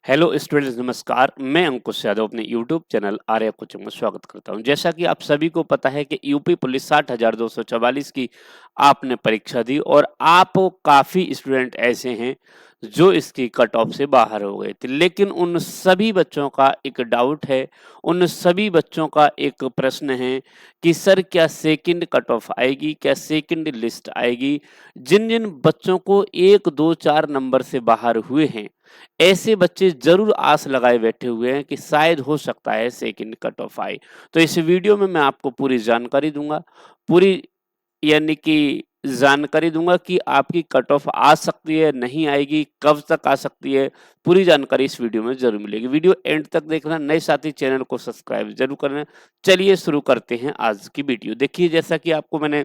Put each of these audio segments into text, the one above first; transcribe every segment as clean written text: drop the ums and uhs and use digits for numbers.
Hello students, नमस्कार। मैं अंकुश यादव अपने यूट्यूब चैनल आर्या कोचिंग में स्वागत करता हूं। जैसा कि आप सभी को पता है कि यूपी पुलिस 60,244 की आपने परीक्षा दी और आप काफ़ी स्टूडेंट ऐसे हैं जो इसकी कट ऑफ से बाहर हो गए थे। लेकिन उन सभी बच्चों का एक डाउट है, उन सभी बच्चों का एक प्रश्न है कि सर क्या सेकंड कट ऑफ आएगी, क्या सेकंड लिस्ट आएगी? जिन-जिन बच्चों को 1, 2, 4 नंबर से बाहर हुए हैं, ऐसे बच्चे ज़रूर आस लगाए बैठे हुए हैं कि शायद हो सकता है सेकंड कट ऑफ आए। तो इस वीडियो में मैं आपको पूरी जानकारी दूँगा, पूरी यानी कि जानकारी दूँगा कि आपकी कट ऑफ आ सकती है, नहीं आएगी, कब तक आ सकती है, पूरी जानकारी इस वीडियो में ज़रूर मिलेगी। वीडियो एंड तक देखना, नए साथी चैनल को सब्सक्राइब ज़रूर करना। चलिए शुरू करते हैं आज की वीडियो। देखिए जैसा कि आपको मैंने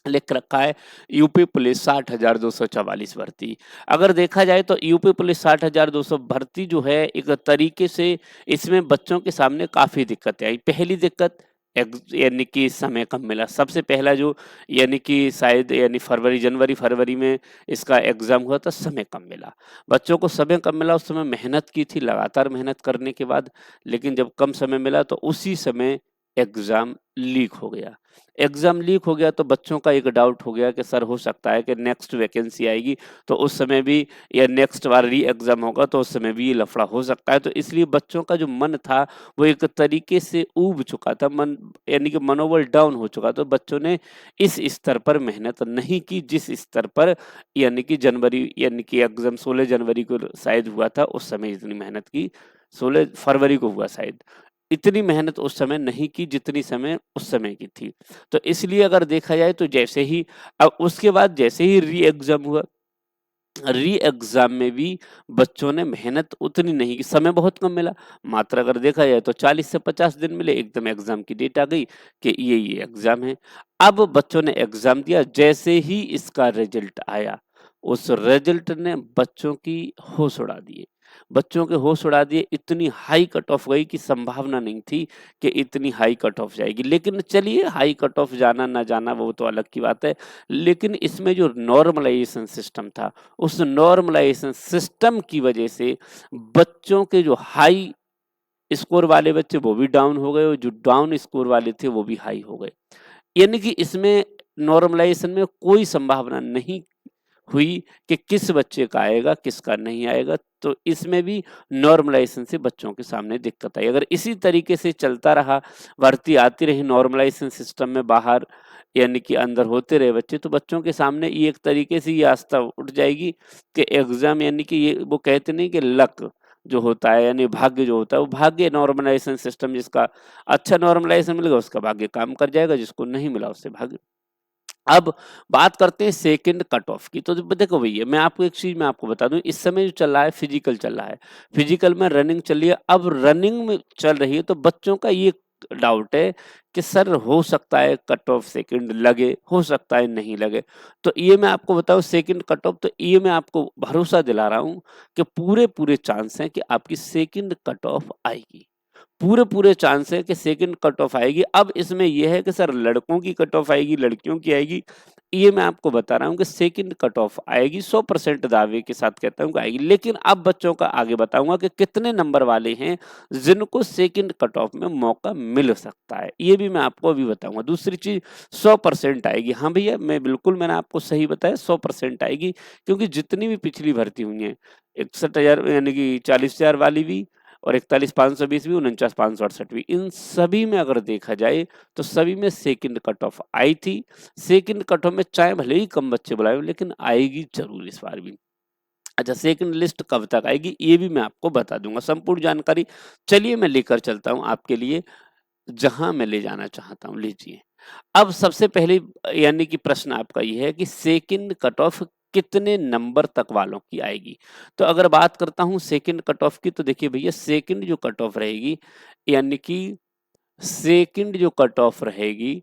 लिख रखा है यूपी पुलिस 60,244 भर्ती। अगर देखा जाए तो यूपी पुलिस 60,200 भर्ती जो है एक तरीके से इसमें बच्चों के सामने काफ़ी दिक्कतें आई। पहली दिक्कत यानी कि समय कम मिला। सबसे पहला जो यानी कि शायद यानी जनवरी-फरवरी में इसका एग्ज़ाम हुआ था, समय कम मिला। बच्चों को समय कम मिला, उस समय मेहनत की थी, लगातार मेहनत करने के बाद, लेकिन जब कम समय मिला तो उसी समय एग्ज़ाम लीक हो गया। एग्ज़ाम लीक हो गया तो बच्चों का एक डाउट हो गया कि सर हो सकता है कि नेक्स्ट वैकेंसी आएगी तो उस समय भी या नेक्स्ट बार री एग्ज़ाम होगा तो उस समय भी ये लफड़ा हो सकता है। तो इसलिए बच्चों का जो मन था वो एक तरीके से ऊब चुका था, मन यानी कि मनोबल डाउन हो चुका। तो बच्चों ने इस स्तर पर मेहनत नहीं की जिस स्तर पर यानी कि जनवरी यानी कि एग्ज़ाम 16 जनवरी को शायद हुआ था, उस समय इतनी मेहनत की, 16 फरवरी को हुआ शायद। इतनी मेहनत उस समय नहीं की जितनी समय उस समय की थी। तो इसलिए अगर देखा जाए तो जैसे ही अब उसके बाद जैसे ही री एग्ज़ाम हुआ, री एग्ज़ाम में भी बच्चों ने मेहनत उतनी नहीं की, समय बहुत कम मिला। मात्र अगर देखा जाए तो 40 से 50 दिन मिले, एकदम एग्ज़ाम की डेट आ गई कि ये एग्ज़ाम है। अब बच्चों ने एग्ज़ाम दिया, जैसे ही इसका रिज़ल्ट आया, उस रिज़ल्ट ने बच्चों की होश उड़ा दिए। बच्चों के होश उड़ा दिए, इतनी हाई कट ऑफ गई कि संभावना नहीं थी कि इतनी हाई कट ऑफ जाएगी। लेकिन चलिए हाई कट ऑफ जाना ना जाना वो तो अलग की बात है। लेकिन इसमें जो नॉर्मलाइज़ेशन सिस्टम था, उस नॉर्मलाइज़ेशन सिस्टम की वजह से बच्चों के जो हाई स्कोर वाले बच्चे वो भी डाउन हो गए और जो डाउन स्कोर वाले थे वो भी हाई हो गए। यानी कि इसमें नॉर्मलाइज़ेशन में कोई संभावना नहीं हुई कि किस बच्चे का आएगा, किसका नहीं आएगा। तो इसमें भी नॉर्मलाइज़ेशन से बच्चों के सामने दिक्कत आई। अगर इसी तरीके से चलता रहा, भर्ती आती रही नॉर्मलाइज़ेशन सिस्टम में बाहर यानी कि अंदर होते रहे बच्चे, तो बच्चों के सामने ये एक तरीके से ये आस्था उठ जाएगी कि एग्ज़ाम यानी कि ये वो कहते नहीं कि लक जो होता है यानी भाग्य जो होता है, वो भाग्य नॉर्मलाइज़ेशन सिस्टम जिसका अच्छा नॉर्मलाइज़ेशन मिलेगा उसका भाग्य काम कर जाएगा, जिसको नहीं मिला उससे भाग्य। अब बात करते हैं सेकंड कट ऑफ की। तो देखो भैया मैं आपको एक चीज़ मैं आपको बता दूँ, इस समय जो चल रहा है फिजिकल चल रहा है। फिजिकल में रनिंग चल रही है। अब रनिंग में चल रही है तो बच्चों का ये डाउट है कि सर हो सकता है कट ऑफ सेकंड लगे, हो सकता है नहीं लगे। तो ये मैं आपको बताऊँ सेकंड कट ऑफ, तो ये मैं आपको भरोसा दिला रहा हूँ कि पूरे-पूरे चांस हैं कि आपकी सेकंड कट ऑफ आएगी। पूरे-पूरे चांस है कि सेकंड कट ऑफ आएगी। अब इसमें ये है कि सर लड़कों की कट ऑफ आएगी, लड़कियों की आएगी, ये मैं आपको बता रहा हूँ कि सेकंड कट ऑफ आएगी, 100% दावे के साथ कहता हूँ कि आएगी। लेकिन अब बच्चों का आगे बताऊँगा कि कितने नंबर वाले हैं जिनको सेकंड कट ऑफ में मौका मिल सकता है, ये भी मैं आपको अभी बताऊँगा। दूसरी चीज़ 100% आएगी। हाँ भैया, मैं बिल्कुल मैंने आपको सही बताया 100% आएगी क्योंकि जितनी भी पिछली भर्ती हुई हैं, 61,000 यानी कि 40,000 वाली भी और 41,520 भी, 49,568 भी, इन सभी में अगर देखा जाए तो सभी में सेकंड कट ऑफ आई थी। सेकंड कट ऑफ में चाहे भले ही कम बच्चे बुलाए हों लेकिन आएगी ज़रूर इस बार भी। अच्छा, सेकंड लिस्ट कब तक आएगी ये भी मैं आपको बता दूँगा, संपूर्ण जानकारी चलिए मैं लेकर चलता हूँ आपके लिए जहाँ मैं ले जाना चाहता हूँ, लीजिए। अब सबसे पहले यानी कि प्रश्न आपका ये है कि सेकंड कट ऑफ कितने नंबर तक वालों की आएगी? तो अगर बात करता हूँ सेकंड कट ऑफ की तो देखिए भैया सेकंड जो कट ऑफ रहेगी यानी कि सेकंड जो कट ऑफ रहेगी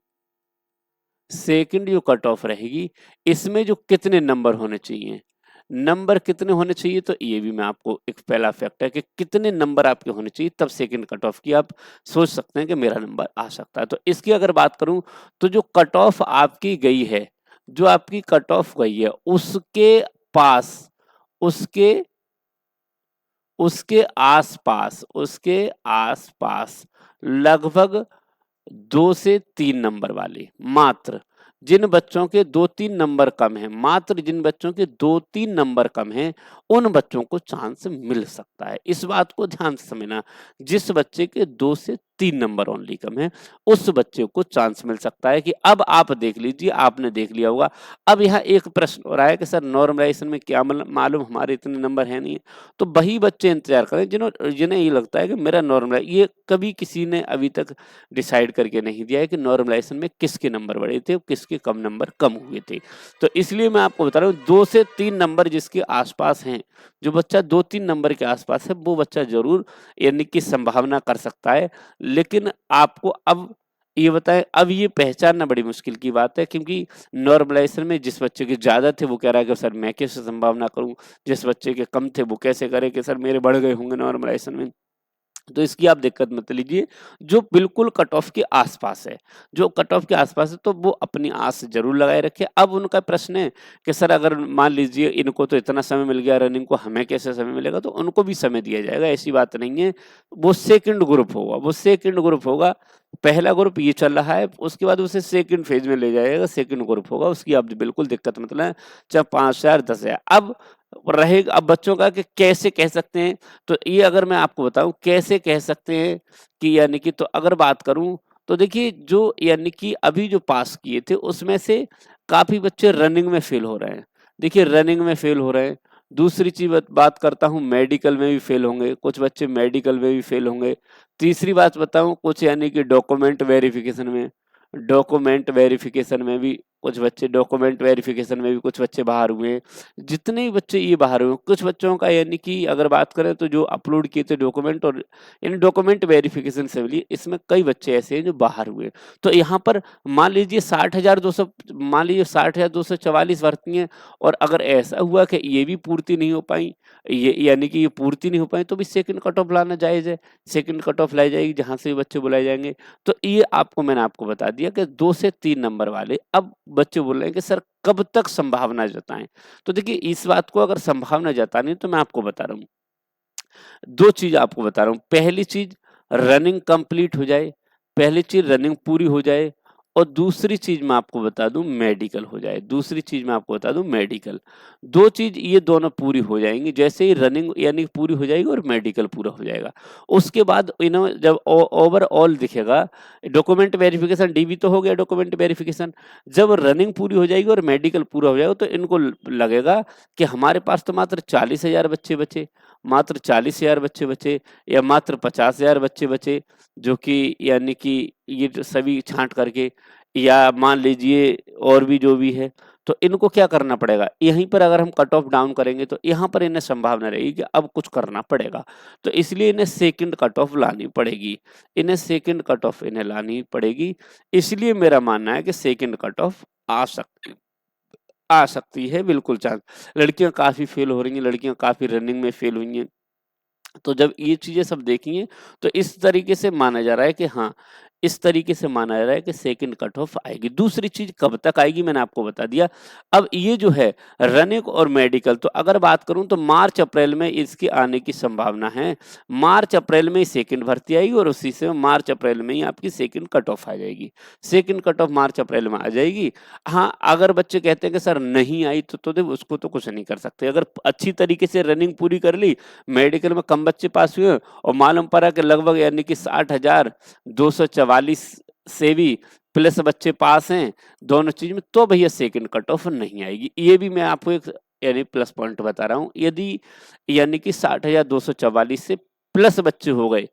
सेकंड जो कट ऑफ रहेगी, इसमें जो कितने नंबर होने चाहिए? नंबर कितने होने चाहिए? तो ये भी मैं आपको एक पहला फैक्ट है कि कितने नंबर आपके होने चाहिए तब सेकंड कट ऑफ की आप सोच सकते हैं कि मेरा नंबर आ सकता है। तो इसकी अगर बात करूँ तो जो कट ऑफ आपकी गई है, जो आपकी कट ऑफ गई है उसके पास, उसके उसके आसपास लगभग 2 से 3 नंबर वाले, मात्र जिन बच्चों के 2-3 नंबर कम हैं, मात्र जिन बच्चों के 2-3 नंबर कम हैं, उन बच्चों को चांस मिल सकता है। इस बात को ध्यान से समझना, जिस बच्चे के 2 से 3 नंबर ओनली कम हैं, उस बच्चे को चांस मिल सकता है। कि अब आप देख लीजिए, आपने देख लिया होगा। अब यहाँ एक प्रश्न हो रहा है कि सर नॉर्मलाइजेशन में क्या मालूम, हमारे इतने नंबर है नहीं। तो वही बच्चे इंतजार करें जिन्हें ये लगता है कि मेरा नॉर्मल, ये कभी किसी ने अभी तक डिसाइड करके नहीं दिया है कि नॉर्मलाइजेशन में किसके नंबर बढ़े थे, किसके कम नंबर कम हुए थे। तो इसलिए मैं आपको बता रहा हूँ, 2 से 3 नंबर जिसके आसपास हैं, जो बच्चा 2-3 नंबर के आसपास है, वो बच्चा ज़रूर यानी कि संभावना कर सकता है। लेकिन आपको अब ये बताएँ, अब ये पहचानना बड़ी मुश्किल की बात है, क्योंकि नॉर्मलाइजेशन में जिस बच्चे के ज़्यादा थे, वो कह रहा है कि सर मैं कैसे संभावना करूँ? जिस बच्चे के कम थे, वो कैसे करे कि सर मेरे बढ़ गए होंगे नॉर्मलाइजेशन में। तो इसकी आप दिक्कत मत लीजिए। जो बिल्कुल कट ऑफ के आसपास है, जो कट ऑफ के आसपास है, तो वो अपनी आस जरूर लगाए रखे। अब उनका प्रश्न है कि सर अगर मान लीजिए इनको तो इतना समय मिल गया रनिंग को, हमें कैसे समय मिलेगा? तो उनको भी समय दिया जाएगा, ऐसी बात नहीं है। वो सेकंड ग्रुप होगा, वो सेकंड ग्रुप होगा। पहला ग्रुप ये चल रहा है, उसके बाद उसे सेकंड फेज में ले जाएगा, सेकंड ग्रुप होगा। उसकी आप बिल्कुल दिक्कत मत लें, चाहे 5,000 10,000। अब रहेगा अब बच्चों का कि कैसे कह सकते हैं। तो ये अगर मैं आपको बताऊँ कैसे कह सकते हैं, कि यानी कि तो अगर बात करूँ, तो देखिए जो यानी कि अभी जो पास किए थे, उसमें से काफ़ी बच्चे रनिंग में फ़ेल हो रहे हैं। देखिए रनिंग में फ़ेल हो रहे हैं। दूसरी चीज़ बात करता हूँ, मेडिकल में भी फ़ेल होंगे, कुछ बच्चे मेडिकल में भी फ़ेल होंगे। तीसरी बात बताऊँ, कुछ यानी कि डॉक्यूमेंट वेरिफिकेशन में भी कुछ बच्चे बाहर हुए हैं। जितने भी बच्चे ये बाहर हुए हैं, कुछ बच्चों का यानी कि अगर बात करें तो जो अपलोड किए थे डॉक्यूमेंट, और यानी डॉक्यूमेंट वेरिफिकेशन से मिली, इसमें कई बच्चे ऐसे हैं जो बाहर हुए हैं। तो यहाँ पर मान लीजिए 60,244 भर्ती हैं, और अगर ऐसा हुआ कि ये भी पूर्ति नहीं हो पाई, ये यानी कि ये पूर्ति नहीं हो पाई, तो भी सेकंड कट ऑफ लाना जायज़ है। सेकंड कट ऑफ लाई जाएगी, जहाँ से भी बच्चे बुलाए जाएँगे। तो ये मैंने आपको बता दिया कि 2 से 3 नंबर वाले। अब बच्चे बोल रहे हैं कि सर कब तक संभावना जताएँ? तो देखिए इस बात को अगर संभावना जतानी है, तो मैं आपको बता रहा हूँ। 2 चीज़ आपको बता रहा हूँ। पहली चीज़, रनिंग कंप्लीट हो जाए, पहली चीज़ रनिंग पूरी हो जाए, और दूसरी चीज़ मैं आपको बता दूँ मेडिकल हो जाए। दूसरी चीज़ मैं आपको बता दूँ मेडिकल। 2 चीज़ ये दोनों पूरी हो जाएँगी, जैसे ही रनिंग यानी पूरी हो जाएगी और मेडिकल पूरा हो जाएगा। उसके बाद जब ओवरऑल दिखेगा, डॉक्यूमेंट वेरिफिकेशन डीबी तो हो गया डॉक्यूमेंट वेरिफिकेशन। जब रनिंग पूरी हो जाएगी और मेडिकल पूरा हो जाएगा, तो इनको लगेगा कि हमारे पास तो मात्र 40,000 बच्चे बचे, मात्र 40,000 बच्चे बचे, या मात्र 50,000 बच्चे बचे, जो कि यानी कि ये जो सभी छाँट करके, या मान लीजिए और भी जो भी है, तो इनको क्या करना पड़ेगा? यहीं पर अगर हम कट ऑफ डाउन करेंगे, तो यहाँ पर इन्हें संभावना रहेगी कि अब कुछ करना पड़ेगा। तो इसलिए इन्हें सेकंड कट ऑफ लानी पड़ेगी। इन्हें लानी पड़ेगी। इसलिए मेरा मानना है कि सेकंड कट ऑफ आ सकती है, बिल्कुल चांस। लड़कियाँ काफ़ी फ़ेल हो रही हैं, लड़कियाँ काफ़ी रनिंग में फ़ेल हुई हैं। तो जब ये चीज़ें सब देखी हैं, तो इस तरीके से माना जा रहा है कि हाँ, इस तरीके से माना जा रहा है कि सेकंड कट ऑफ आएगी। दूसरी चीज़ कब तक आएगी, मैंने आपको बता दिया। अब ये जो है रनिंग और मेडिकल, तो अगर बात करूँ तो मार्च-अप्रैल में इसके आने की संभावना है। मार्च-अप्रैल में ही सेकंड भर्ती आएगी, और उसी से मार्च-अप्रैल में ही आपकी सेकंड कट ऑफ आ जाएगी। सेकंड कट ऑफ मार्च-अप्रैल में आ जाएगी। हाँ, अगर बच्चे कहते हैं कि सर नहीं आई, तो देखो उसको तो कुछ नहीं कर सकते। अगर अच्छी तरीके से रनिंग पूरी कर ली, मेडिकल में कम बच्चे पास हुए, और मालूम पड़ा कि लगभग यानी कि 60,244 से भी प्लस बच्चे पास हैं दोनों चीज़ में, तो भैया सेकंड कट ऑफ नहीं आएगी। ये भी मैं आपको एक यानी प्लस पॉइंट बता रहा हूँ। यदि यानी कि 60,244 से प्लस बच्चे हो गए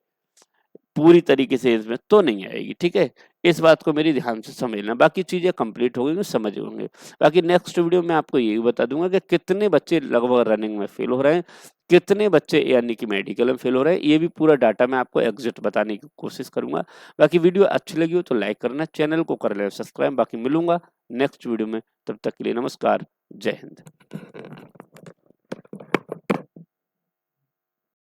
पूरी तरीके से इसमें, तो नहीं आएगी, ठीक है? इस बात को मेरी ध्यान से समझना। बाकी चीज़ें कंप्लीट हो गई तो समझ होंगे। बाकी नेक्स्ट वीडियो में आपको यही बता दूँगा कि कितने बच्चे लगभग रनिंग में फ़ेल हो रहे हैं, कितने बच्चे यानी कि मेडिकल में फ़ेल हो रहे हैं, ये भी पूरा डाटा मैं आपको एग्ज़ैक्ट बताने की कोशिश करूँगा। बाकी वीडियो अच्छी लगी हो तो लाइक करना, चैनल को कर लेना सब्सक्राइब। बाकी मिलूँगा नेक्स्ट वीडियो में, तब तक के लिए नमस्कार, जय हिंद।